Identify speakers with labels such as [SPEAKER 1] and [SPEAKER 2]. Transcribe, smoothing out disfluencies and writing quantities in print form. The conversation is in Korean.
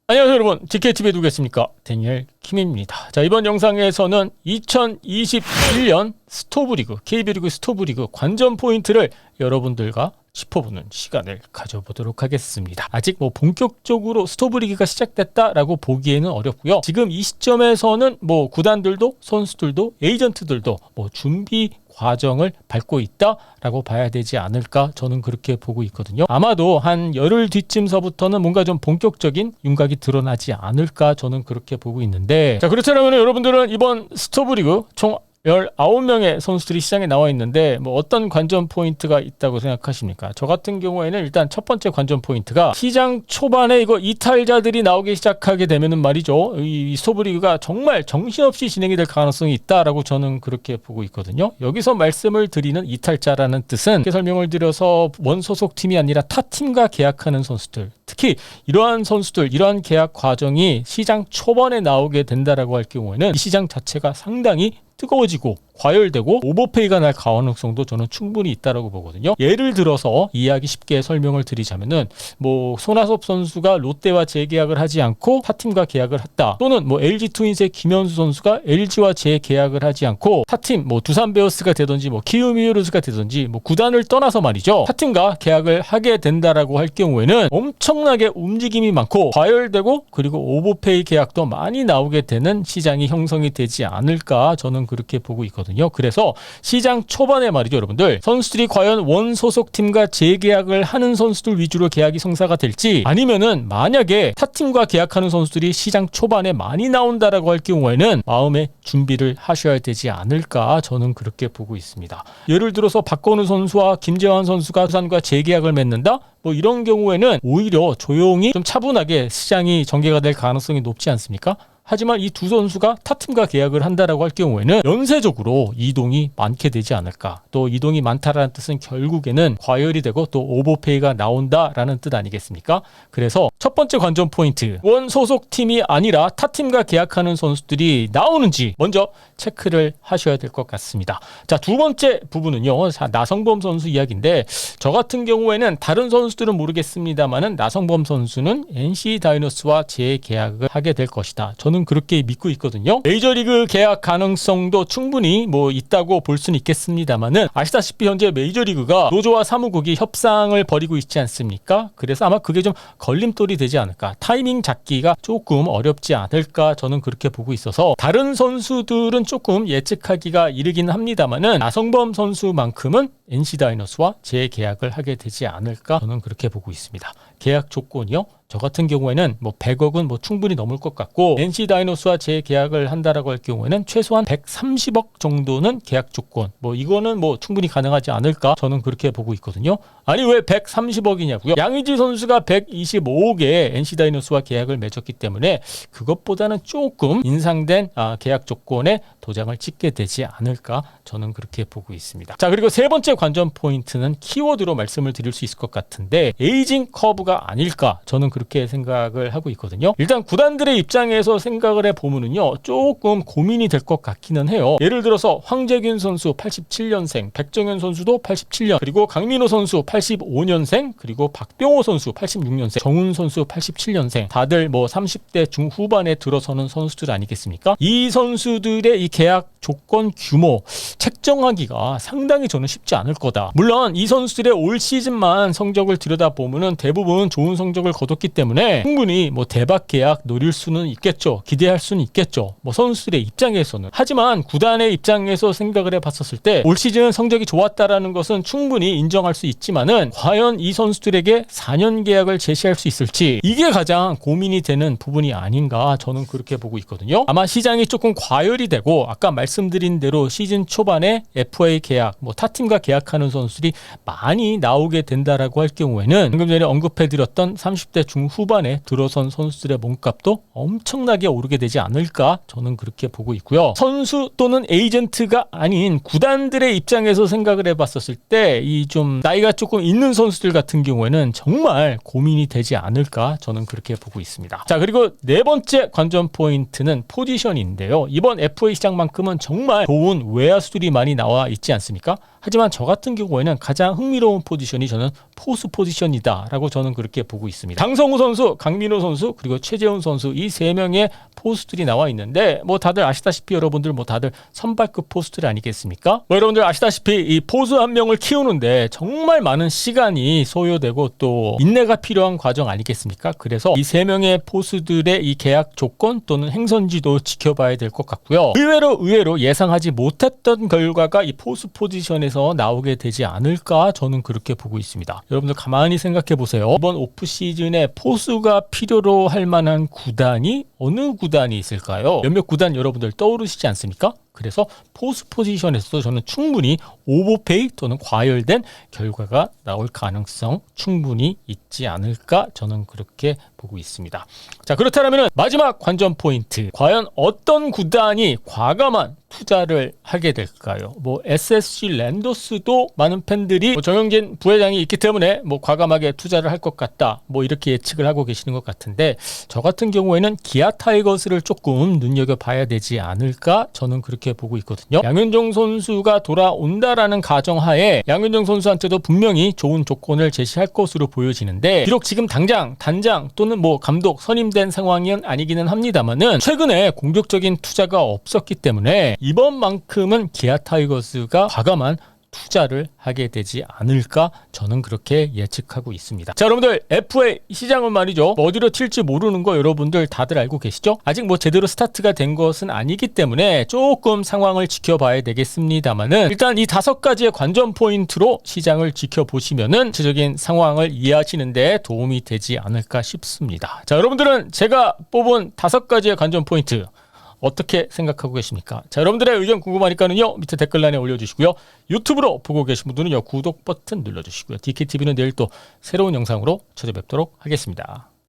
[SPEAKER 1] 안녕하세요 여러분, DKTV에 누구 계십니까? 데니엘 킴입니다. 자, 이번 영상에서는 2021년 스토브리그, KB리그 스토브리그 관전 포인트를 여러분들과 짚어보는 시간을 가져보도록 하겠습니다. 아직 본격적으로 스토브리그가 시작됐다라고 보기에는 어렵고요. 지금 이 시점에서는 구단들도 선수들도 에이전트들도 준비 과정을 밟고 있다라고 봐야 되지 않을까, 저는 그렇게 보고 있거든요. 아마도 한 열흘 뒤쯤서부터는 뭔가 좀 본격적인 윤곽이 드러나지 않을까, 저는 그렇게 보고 있는데, 자, 그렇다면 여러분들은 이번 스토브리그 총 19명의 선수들이 시장에 나와 있는데 어떤 관전 포인트가 있다고 생각하십니까? 저 같은 경우에는 일단 첫 번째 관전 포인트가 시장 초반에 이탈자들이 나오기 시작하게 되면은 말이죠, 이 스토브리그가 정말 정신없이 진행이 될 가능성이 있다라고 저는 그렇게 보고 있거든요. 여기서 말씀을 드리는 이탈자라는 뜻은, 이렇게 설명을 드려서 원 소속 팀이 아니라 타 팀과 계약하는 선수들, 특히 이러한 선수들, 이러한 계약 과정이 시장 초반에 나오게 된다라고 할 경우에는 이 시장 자체가 상당히 뜨거워지고 과열되고 오버페이가 날 가능성도 저는 충분히 있다라고 보거든요. 예를 들어서 이해하기 쉽게 설명을 드리자면은 손아섭 선수가 롯데와 재계약을 하지 않고 타팀과 계약을 했다, 또는 LG 트윈스의 김현수 선수가 LG와 재계약을 하지 않고 타팀 두산 베어스가 되든지 키움 히어로즈가 되든지 구단을 떠나서 말이죠, 타팀과 계약을 하게 된다라고 할 경우에는 엄청나게 움직임이 많고 과열되고 그리고 오버페이 계약도 많이 나오게 되는 시장이 형성이 되지 않을까, 저는 그렇게 보고 있거든요. 그래서 시장 초반에 말이죠, 여러분들, 선수들이 과연 원 소속 팀과 재계약을 하는 선수들 위주로 계약이 성사가 될지, 아니면은 만약에 타팀과 계약하는 선수들이 시장 초반에 많이 나온다라고 할 경우에는 마음의 준비를 하셔야 되지 않을까, 저는 그렇게 보고 있습니다. 예를 들어서 박건우 선수와 김재환 선수가 두산과 재계약을 맺는다? 이런 경우에는 오히려 조용히 좀 차분하게 시장이 전개가 될 가능성이 높지 않습니까? 하지만 이 두 선수가 타팀과 계약을 한다라고 할 경우에는 연쇄적으로 이동이 많게 되지 않을까. 또 이동이 많다라는 뜻은 결국에는 과열이 되고 또 오버페이가 나온다라는 뜻 아니겠습니까? 그래서 첫 번째 관전 포인트, 원 소속 팀이 아니라 타팀과 계약하는 선수들이 나오는지 먼저 체크를 하셔야 될 것 같습니다. 자, 두 번째 부분은요, 나성범 선수 이야기인데, 저 같은 경우에는 다른 선수들은 모르겠습니다만은 나성범 선수는 NC 다이노스와 재계약을 하게 될 것이다, 저는 그렇게 믿고 있거든요. 메이저리그 계약 가능성도 충분히 있다고 볼 수는 있겠습니다만은, 아시다시피 현재 메이저리그가 노조와 사무국이 협상을 벌이고 있지 않습니까? 그래서 아마 그게 좀 걸림돌이 되지 않을까, 타이밍 잡기가 조금 어렵지 않을까, 저는 그렇게 보고 있어서 다른 선수들은 조금 예측하기가 이르긴 합니다만은 나성범 선수만큼은 NC 다이노스와 재계약을 하게 되지 않을까, 저는 그렇게 보고 있습니다. 계약 조건이요, 저 같은 경우에는 100억은 충분히 넘을 것 같고, NC 다이노스와 재계약을 한다라고 할 경우에는 최소한 130억 정도는 계약 조건, 이거는 충분히 가능하지 않을까, 저는 그렇게 보고 있거든요. 아니, 왜 130억이냐고요? 양의지 선수가 125억에 NC 다이노스와 계약을 맺었기 때문에 그것보다는 조금 인상된 계약 조건에 도장을 찍게 되지 않을까, 저는 그렇게 보고 있습니다. 자, 그리고 세 번째 관전 포인트는 키워드로 말씀을 드릴 수 있을 것 같은데, 에이징 커브가 아닐까, 저는 그렇게 생각을 하고 있거든요. 일단 구단들의 입장에서 생각을 해보면요, 조금 고민이 될 것 같기는 해요. 예를 들어서 황재균 선수 87년생, 백정현 선수도 87년, 그리고 강민호 선수 85년생, 그리고 박병호 선수 86년생, 정훈 선수 87년생, 다들 30대 중후반에 들어서는 선수들 아니겠습니까? 이 선수들의 이 계약 조건 규모 책정하기가 상당히 저는 쉽지 않을 거다. 물론 이 선수들의 올 시즌만 성적을 들여다보면은 대부분 좋은 성적을 거뒀기 때문에 충분히 대박 계약 노릴 수는 있겠죠. 기대할 수는 있겠죠. 선수들의 입장에서는. 하지만 구단의 입장에서 생각을 해봤었을 때 올 시즌 성적이 좋았다라는 것은 충분히 인정할 수 있지만은, 과연 이 선수들에게 4년 계약을 제시할 수 있을지, 이게 가장 고민이 되는 부분이 아닌가, 저는 그렇게 보고 있거든요. 아마 시장이 조금 과열이 되고, 아까 말씀드린 대로 시즌 초반에 FA 계약, 타팀과 계약하는 선수들이 많이 나오게 된다라고 할 경우에는, 방금 전에 언급해드렸던 30대 중후반에 들어선 선수들의 몸값도 엄청나게 오르게 되지 않을까, 저는 그렇게 보고 있고요. 선수 또는 에이전트가 아닌 구단들의 입장에서 생각을 해봤었을 때, 이 좀 나이가 조금 있는 선수들 같은 경우에는 정말 고민이 되지 않을까, 저는 그렇게 보고 있습니다. 자, 그리고 네 번째 관전 포인트는 포지션인데요. 이번 FA 시장만큼은 정말 좋은 외야수들이 많이 나와 있지 않습니까? 하지만 저 같은 경우에는 가장 흥미로운 포지션이 저는 포수 포지션이다라고 저는 그렇게 보고 있습니다. 강성우 선수, 강민호 선수, 그리고 최재훈 선수 이 세 명의 포수들이 나와 있는데 뭐 다들 아시다시피 여러분들 뭐 다들 선발급 포수들 아니겠습니까? 뭐 여러분들 아시다시피 이 포수 한 명을 키우는데 정말 많은 시간이 소요되고 또 인내가 필요한 과정 아니겠습니까? 그래서 이 세 명의 포수들의 이 계약 조건 또는 행선지도 지켜봐야 될 것 같고요. 의외로 예상하지 못했던 결과가 이 포수 포지션에서 나오게 되지 않을까 저는 그렇게 보고 있습니다. 여러분들 가만히 생각해 보세요. 이번 오프 시즌에 포수가 필요로 할 만한 구단이 어느 구단이 있을까요? 몇몇 구단 여러분들 떠오르시지 않습니까? 그래서 포수 포지션에서도 저는 충분히 오버페이 또는 과열된 결과가 나올 가능성 충분히 있지 않을까 저는 그렇게 보고 있습니다. 자, 그렇다면 마지막 관전 포인트, 과연 어떤 구단이 과감한 투자를 하게 될까요? 뭐 SSG 랜더스도 많은 팬들이 뭐 정영진 부회장이 있기 때문에 뭐 과감하게 투자를 할 것 같다 뭐 이렇게 예측을 하고 계시는 것 같은데, 저 같은 경우에는 기아 타이거스를 조금 눈여겨봐야 되지 않을까 저는 그렇게 보고 있거든요. 양현종 선수가 돌아온다라는 가정하에 양현종 선수한테도 분명히 좋은 조건을 제시할 것으로 보여지는데, 비록 지금 당장 단장 또는 뭐 감독 선임된 상황은 아니기는 합니다만은 최근에 공격적인 투자가 없었기 때문에 이번만큼은 기아 타이거스가 과감한 투자를 하게 되지 않을까 저는 그렇게 예측하고 있습니다. 자, 여러분들 FA 시장은 말이죠, 어디로 튈지 모르는 거 여러분들 다들 알고 계시죠? 아직 뭐 제대로 스타트가 된 것은 아니기 때문에 조금 상황을 지켜봐야 되겠습니다만은, 일단 이 5가지의 관전 포인트로 시장을 지켜보시면은 전체적인 상황을 이해하시는 데 도움이 되지 않을까 싶습니다. 자, 여러분들은 제가 뽑은 5가지의 관전 포인트 어떻게 생각하고 계십니까? 자, 여러분들의 의견 궁금하니까는요, 밑에 댓글란에 올려주시고요. 유튜브로 보고 계신 분들은요, 구독 버튼 눌러주시고요. DKTV는 내일 또 새로운 영상으로 찾아뵙도록 하겠습니다.